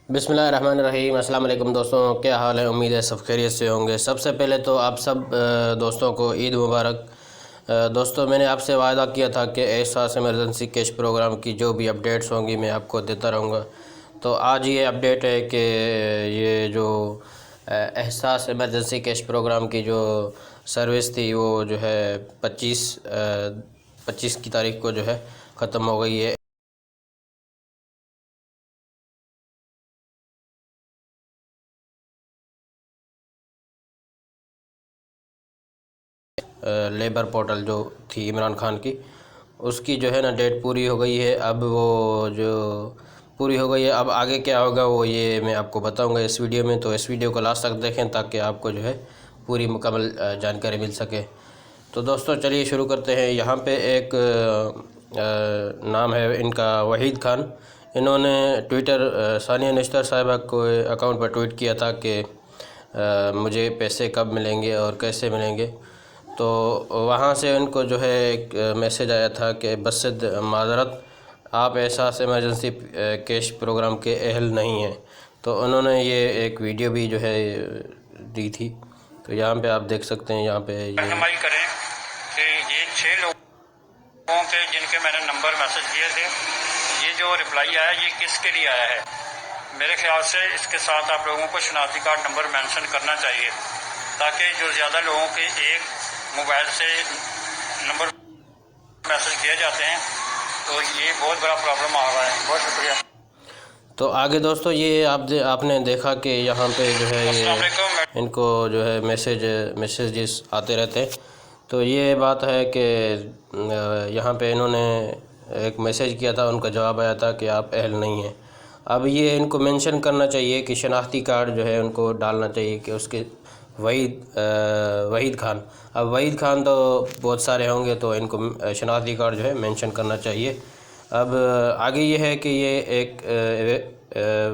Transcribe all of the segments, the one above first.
बिस्मिल्लाहिर्रहमानिर्रहीम। अस्सलाम वालेकुम दोस्तों, क्या हाल है? उम्मीद है सब खैरियत से होंगे। सबसे पहले तो आप सब दोस्तों को ईद मुबारक। दोस्तों, मैंने आपसे वादा किया था कि एहसास इमरजेंसी कैश प्रोग्राम की जो भी अपडेट्स होंगी मैं आपको देता रहूँगा। तो आज ये अपडेट है कि ये जो एहसास इमरजेंसी कैश प्रोग्राम की जो सर्विस थी वो जो है 25 की तारीख को जो है ख़त्म हो गई है। लेबर पोर्टल जो थी इमरान खान की, उसकी जो है ना डेट पूरी हो गई है। अब वो जो पूरी हो गई है, अब आगे क्या होगा वो ये मैं आपको बताऊंगा इस वीडियो में। तो इस वीडियो को लास्ट तक देखें ताकि आपको जो है पूरी मुकम्मल जानकारी मिल सके। तो दोस्तों चलिए शुरू करते हैं। यहाँ पे एक नाम है इनका वहीद खान। इन्होंने ट्विटर सानिया निश्तर साहिबा को अकाउंट पर ट्वीट किया था कि मुझे पैसे कब मिलेंगे और कैसे मिलेंगे। तो वहाँ से उनको जो है एक मैसेज आया था कि बसिद माज़रत, आप एहसास इमरजेंसी कैश प्रोग्राम के अहल नहीं हैं। तो उन्होंने ये एक वीडियो भी जो है दी थी। तो यहाँ पे आप देख सकते हैं, यहाँ पे ये रहनुमाई करें कि ये 6 लोगों के जिनके मैंने नंबर मैसेज दिए थे, ये जो रिप्लाई आया ये किसके लिए आया है। मेरे ख्याल से इसके साथ आप लोगों को शनाख्ती कार्ड नंबर मेंशन करना चाहिए, ताकि जो ज़्यादा लोगों के एक मोबाइल से नंबर मैसेज किए जाते हैं तो ये बहुत बड़ा प्रॉब्लम आ रहा है। बहुत शुक्रिया। तो आगे दोस्तों ये आपने देखा कि यहाँ पे जो है ये इनको जो है मैसेजेस आते रहते हैं। तो ये बात है कि यहाँ पे इन्होंने एक मैसेज किया था, उनका जवाब आया था कि आप अहल नहीं हैं। अब ये इनको मेंशन करना चाहिए कि शनाख्ती कार्ड जो है उनको डालना चाहिए कि उसके वहीद खान। अब वहीद खान तो बहुत सारे होंगे, तो इनको शनाख्ती कार्ड जो है मेंशन करना चाहिए। अब आगे ये है कि ये एक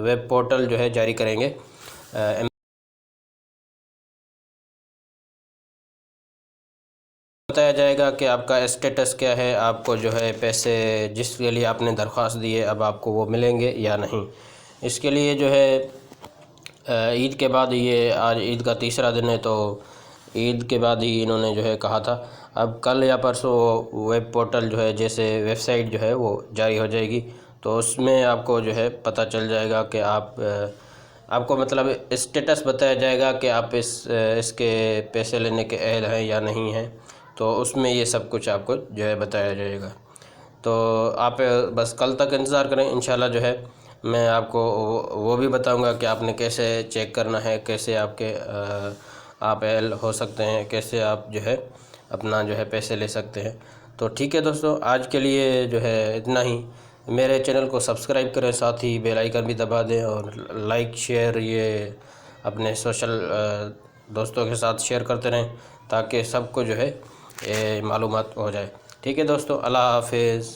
वेब पोर्टल जो है जारी करेंगे। बताया जाएगा कि आपका स्टेटस क्या है, आपको जो है पैसे जिसके लिए आपने दरख्वास्त दी है अब आपको वो मिलेंगे या नहीं। इसके लिए जो है ईद के बाद, ये आज ईद का तीसरा दिन है, तो ईद के बाद ही इन्होंने जो है कहा था। अब कल या परसों वेब पोर्टल जो है, जैसे वेबसाइट जो है वो जारी हो जाएगी। तो उसमें आपको जो है पता चल जाएगा कि आपको मतलब स्टेटस बताया जाएगा कि आप इसके पैसे लेने के अहल हैं या नहीं हैं। तो उसमें ये सब कुछ आपको जो है बताया जाएगा। तो आप बस कल तक इंतज़ार करें। इंशाल्लाह जो है मैं आपको वो भी बताऊंगा कि आपने कैसे चेक करना है, कैसे आप एल हो सकते हैं, कैसे आप जो है अपना जो है पैसे ले सकते हैं। तो ठीक है दोस्तों, आज के लिए जो है इतना ही। मेरे चैनल को सब्सक्राइब करें, साथ ही बेल आइकन भी दबा दें और लाइक शेयर ये अपने सोशल दोस्तों के साथ शेयर करते रहें ताकि सबको जो है मालूमात हो जाए। ठीक है दोस्तों, अल्लाह हाफिज़।